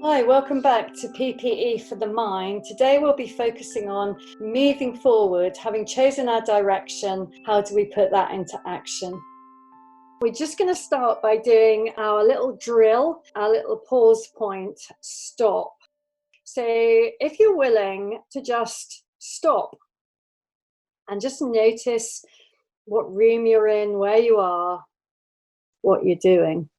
Hi, welcome back to PPE for the Mind. Today we'll be focusing on moving forward, having chosen our direction, how do we put that into action? We're just going to start by doing our little drill, our little pause point, stop. So if you're willing to just stop and just notice what room you're in, where you are, what you're doing.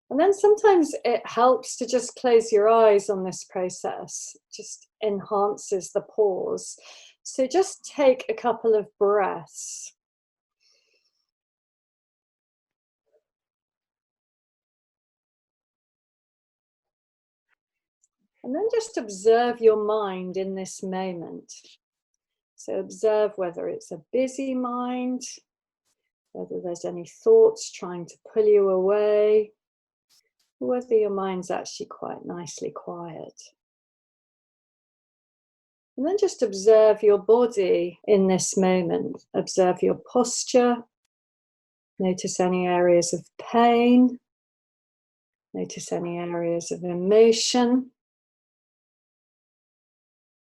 And then sometimes it helps to just close your eyes on this process, just enhances the pause. So just take a couple of breaths. And then just observe your mind in this moment. So observe whether it's a busy mind, whether there's any thoughts trying to pull you away, whether your mind's actually quite nicely quiet. And then just observe your body in this moment. Observe your posture. Notice any areas of pain. Notice any areas of emotion.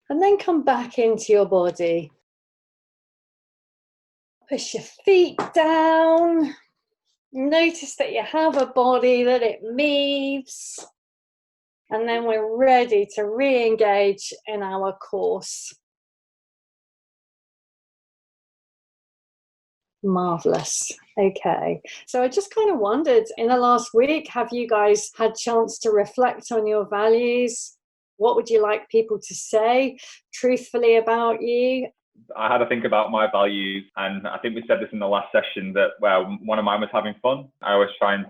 And then come back into your body. Push your feet down. Notice that you have a body, that it moves. And then we're ready to re-engage in our course. Marvelous. Okay. So I just kind of wondered, in the last week, have you guys had chance to reflect on your values? What would you like people to say truthfully about you? I had to think about my values, and I think we said this in the last session that, well, one of mine was having fun. I always try and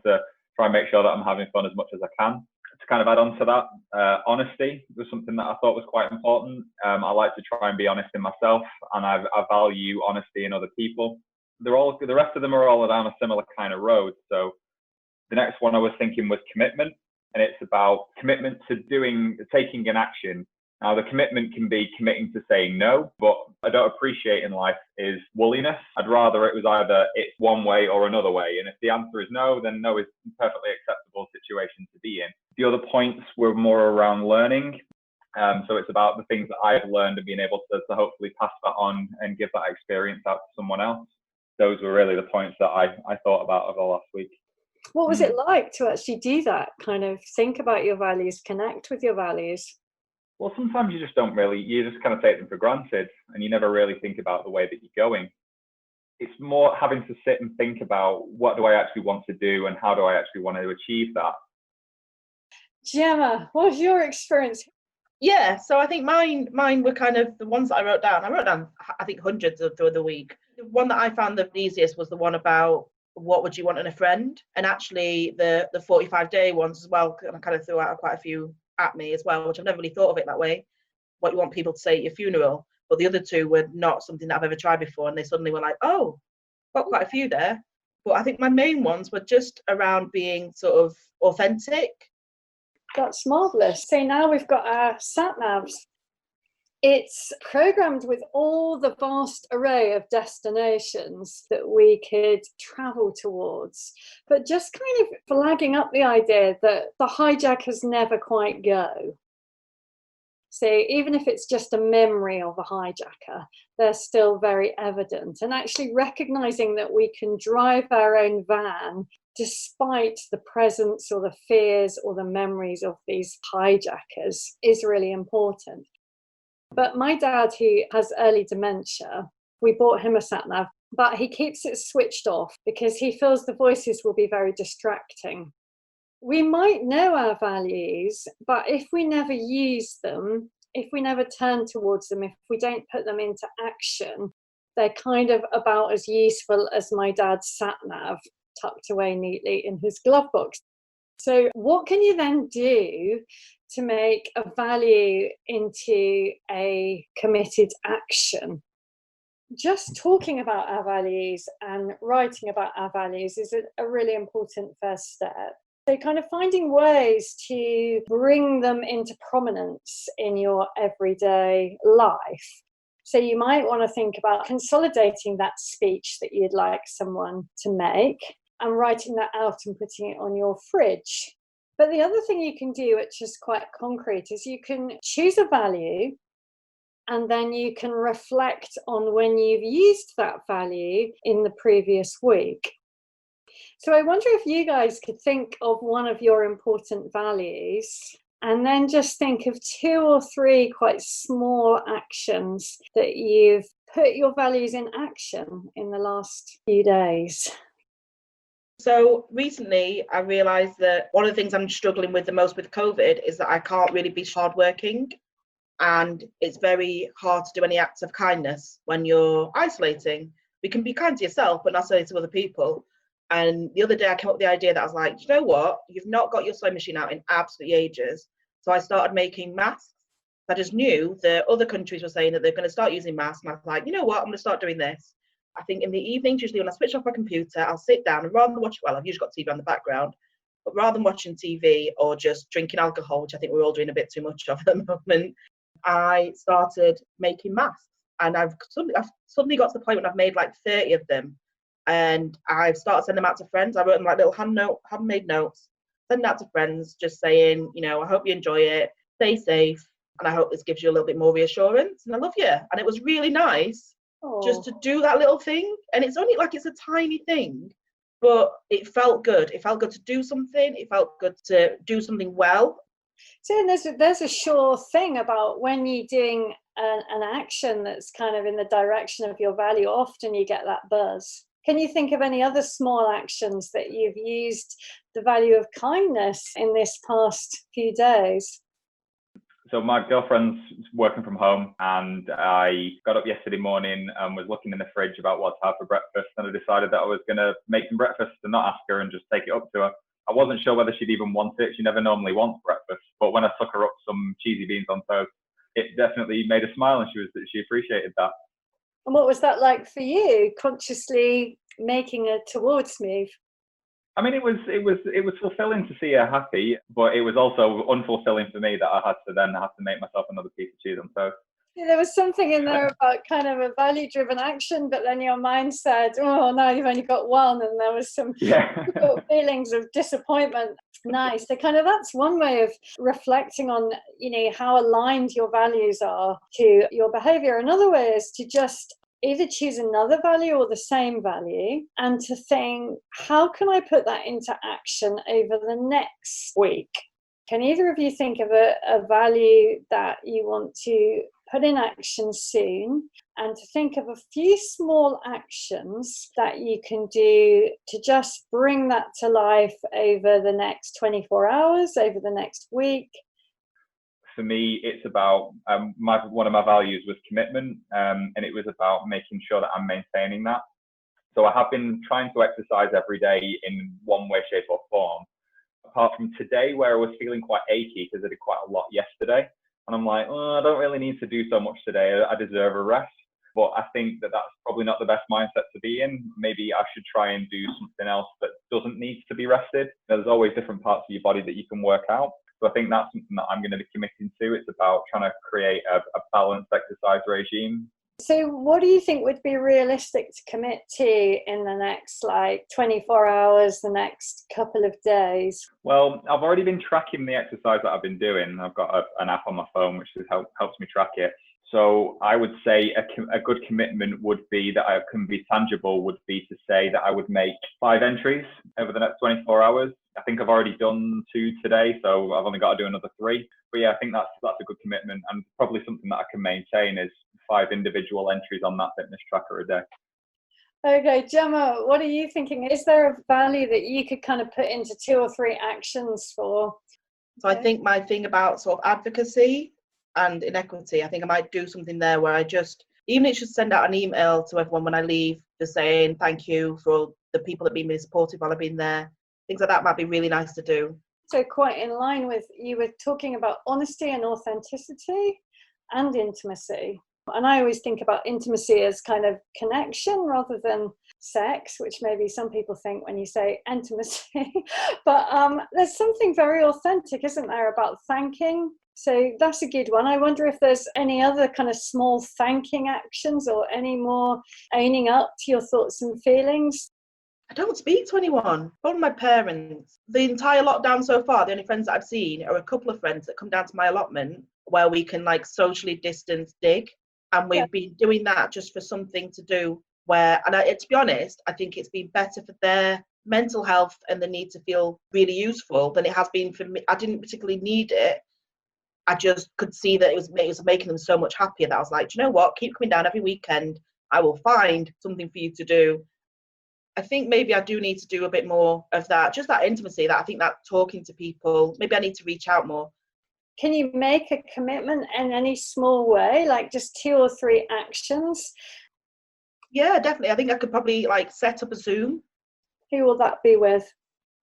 make sure that I'm having fun as much as I can. To kind of add on to that, honesty was something that I thought was quite important. I like to try and be honest in myself, and I value honesty in other people. The rest of them are all down a similar kind of road. So the next one I was thinking was commitment, and it's about commitment to taking an action. Now, the commitment can be committing to saying no, but I don't appreciate in life is woolliness. I'd rather it was either it's one way or another way. And if the answer is no, then no is a perfectly acceptable situation to be in. The other points were more around learning. So it's about the things that I've learned and being able to hopefully pass that on and give that experience out to someone else. Those were really the points that I thought about over the last week. What was it like to actually do that? Kind of think about your values, connect with your values? Well, sometimes you just kind of take them for granted and you never really think about the way that you're going. It's more having to sit and think about what do I actually want to do and how do I actually want to achieve that. Gemma, what was your experience? Yeah, so I think mine were kind of the ones that I wrote down. I think hundreds of the week. The one that I found the easiest was the one about what would you want in a friend, and actually the 45-day ones as well. I kind of threw out quite a few at me as well, which I've never really thought of it that way. What you want people to say at your funeral, but the other two were not something that I've ever tried before, and they suddenly were like, oh, got quite a few there. But I think my main ones were just around being sort of authentic. That's marvellous. So now we've got our sat-navs. It's programmed with all the vast array of destinations that we could travel towards, but just kind of flagging up the idea that the hijackers never quite go. So even if it's just a memory of a hijacker, they're still very evident. And actually recognizing that we can drive our own van despite the presence or the fears or the memories of these hijackers is really important. But my dad, who has early dementia, we bought him a sat-nav, but he keeps it switched off because he feels the voices will be very distracting. We might know our values, but if we never use them, if we never turn towards them, if we don't put them into action, they're kind of about as useful as my dad's sat-nav tucked away neatly in his glove box. So what can you then do to make a value into a committed action? Just talking about our values and writing about our values is a really important first step. So kind of finding ways to bring them into prominence in your everyday life. So you might want to think about consolidating that speech that you'd like someone to make and writing that out and putting it on your fridge. But the other thing you can do, which is quite concrete, is you can choose a value and then you can reflect on when you've used that value in the previous week. So I wonder if you guys could think of one of your important values and then just think of 2 or 3 quite small actions that you've put your values in action in the last few days. So recently I realised that one of the things I'm struggling with the most with COVID is that I can't really be hardworking, and it's very hard to do any acts of kindness when you're isolating. You can be kind to yourself, but not so to other people. And the other day I came up with the idea that I was like, you know what? You've not got your sewing machine out in absolutely ages. So I started making masks. I just knew that other countries were saying that they're going to start using masks. And I was like, you know what? I'm going to start doing this. I think in the evenings, usually when I switch off my computer, I'll sit down and rather than watch, well, I've usually got TV on the background, but rather than watching TV or just drinking alcohol, which I think we're all doing a bit too much of at the moment, I started making masks. And I've suddenly got to the point when I've made like 30 of them. And I've started sending them out to friends. I wrote them like little handmade notes, sending out to friends, just saying, you know, I hope you enjoy it, stay safe, and I hope this gives you a little bit more reassurance, and I love you. And it was really nice just to do that little thing. And it's only like, it's a tiny thing, but it felt good. It felt good to do something. It felt good to do something well. So there's a sure thing about when you're doing an action that's kind of in the direction of your value, often you get that buzz. Can you think of any other small actions that you've used the value of kindness in this past few days? So my girlfriend's working from home, and I got up yesterday morning and was looking in the fridge about what to have for breakfast, and I decided that I was going to make some breakfast and not ask her and just take it up to her. I wasn't sure whether she'd even want it. She never normally wants breakfast, but when I took her up some cheesy beans on toast, it definitely made her smile, and she appreciated that. And what was that like for you, consciously making a towards move? I mean, it was fulfilling to see her happy, but it was also unfulfilling for me that I had to make myself another piece of cheese on toast. Yeah, there was something in there about kind of a value-driven action, but then your mind said, "Oh, no, you've only got one," and there was some feelings of disappointment. Nice. So that's one way of reflecting on, how aligned your values are to your behavior. Another way is to just either choose another value or the same value and to think, how can I put that into action over the next week? Can either of you think of a value that you want to put in action soon, and to think of a few small actions that you can do to just bring that to life over the next 24 hours, over the next week? For me, it's about one of my values was commitment, and it was about making sure that I'm maintaining that. So I have been trying to exercise every day in one way, shape, or form. Apart from today, where I was feeling quite achy because I did quite a lot yesterday, and I'm like, I don't really need to do so much today. I deserve a rest. But I think that that's probably not the best mindset to be in. Maybe I should try and do something else that doesn't need to be rested. There's always different parts of your body that you can work out. So I think that's something that I'm going to be committing to. It's about trying to create a balanced exercise regime. So what do you think would be realistic to commit to in the next 24 hours, the next couple of days? Well, I've already been tracking the exercise that I've been doing. I've got an app on my phone which helps me track it. So I would say a good commitment would be that I can be tangible, would be to say that I would make 5 entries over the next 24 hours. I think I've already done 2 today, so I've only got to do another 3. But yeah, I think that's a good commitment, and probably something that I can maintain is 5 individual entries on that fitness tracker a day. Okay, Gemma, what are you thinking? Is there a value that you could kind of put into 2 or 3 actions for? So I think my thing about sort of advocacy and inequity, I think I might do something there where I just, even if it's just send out an email to everyone when I leave, just saying thank you for all the people that have been really supportive while I've been there. Things like that might be really nice to do. So quite in line with, you were talking about honesty and authenticity and intimacy. And I always think about intimacy as kind of connection rather than sex, which maybe some people think when you say intimacy. But there's something very authentic, isn't there, about thanking? So that's a good one. I wonder if there's any other kind of small thanking actions or any more owning up to your thoughts and feelings. I don't speak to anyone. Probably my parents. The entire lockdown so far, the only friends that I've seen are a couple of friends that come down to my allotment where we can like socially distance dig. And we've been doing that just for something to do where, and to be honest, I think it's been better for their mental health and the need to feel really useful than it has been for me. I didn't particularly need it. I just could see that it was making them so much happier that I was like, do you know what? Keep coming down every weekend. I will find something for you to do. I think maybe I do need to do a bit more of that, just that intimacy, that I think that talking to people, maybe I need to reach out more. Can you make a commitment in any small way, like just 2 or 3 actions? Yeah, definitely. I think I could probably like set up a Zoom. Who will that be with?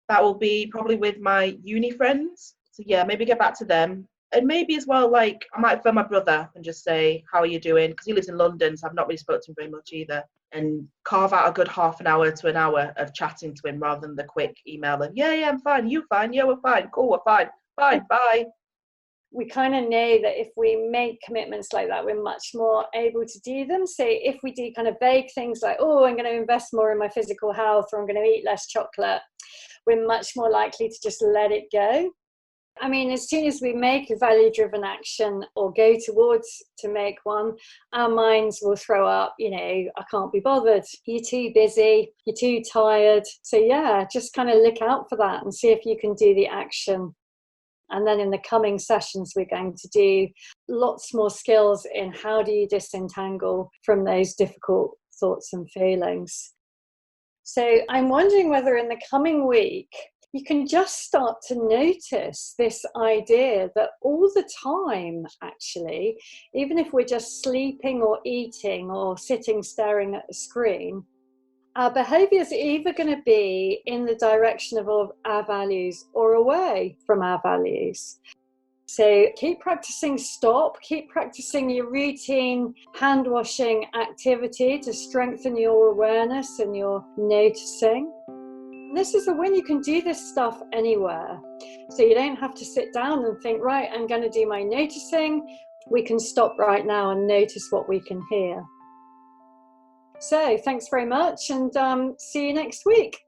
That will be probably with my uni friends. So yeah, maybe get back to them. And maybe as well, like I might phone my brother and just say, how are you doing? Because he lives in London, so I've not really spoken to him very much either. And carve out a good half an hour to an hour of chatting to him rather than the quick email of, yeah, I'm fine, you fine, yeah, we're fine, cool, we're fine, bye. We kind of know that if we make commitments like that, we're much more able to do them. So if we do kind of vague things like, oh, I'm going to invest more in my physical health, or I'm going to eat less chocolate, we're much more likely to just let it go. I mean, as soon as we make a value-driven action or go towards to make one, our minds will throw up, I can't be bothered. You're too busy. You're too tired. So yeah, just kind of look out for that and see if you can do the action. And then in the coming sessions, we're going to do lots more skills in how do you disentangle from those difficult thoughts and feelings. So I'm wondering whether in the coming week, you can just start to notice this idea that all the time, actually, even if we're just sleeping or eating or sitting staring at a screen, our behaviours are either going to be in the direction of our values or away from our values. So keep practicing stop, keep practicing your routine hand washing activity to strengthen your awareness and your noticing. This is a win. You can do this stuff anywhere. So you don't have to sit down and think, right, I'm going to do my noticing. We can stop right now and notice what we can hear. So thanks very much, and see you next week.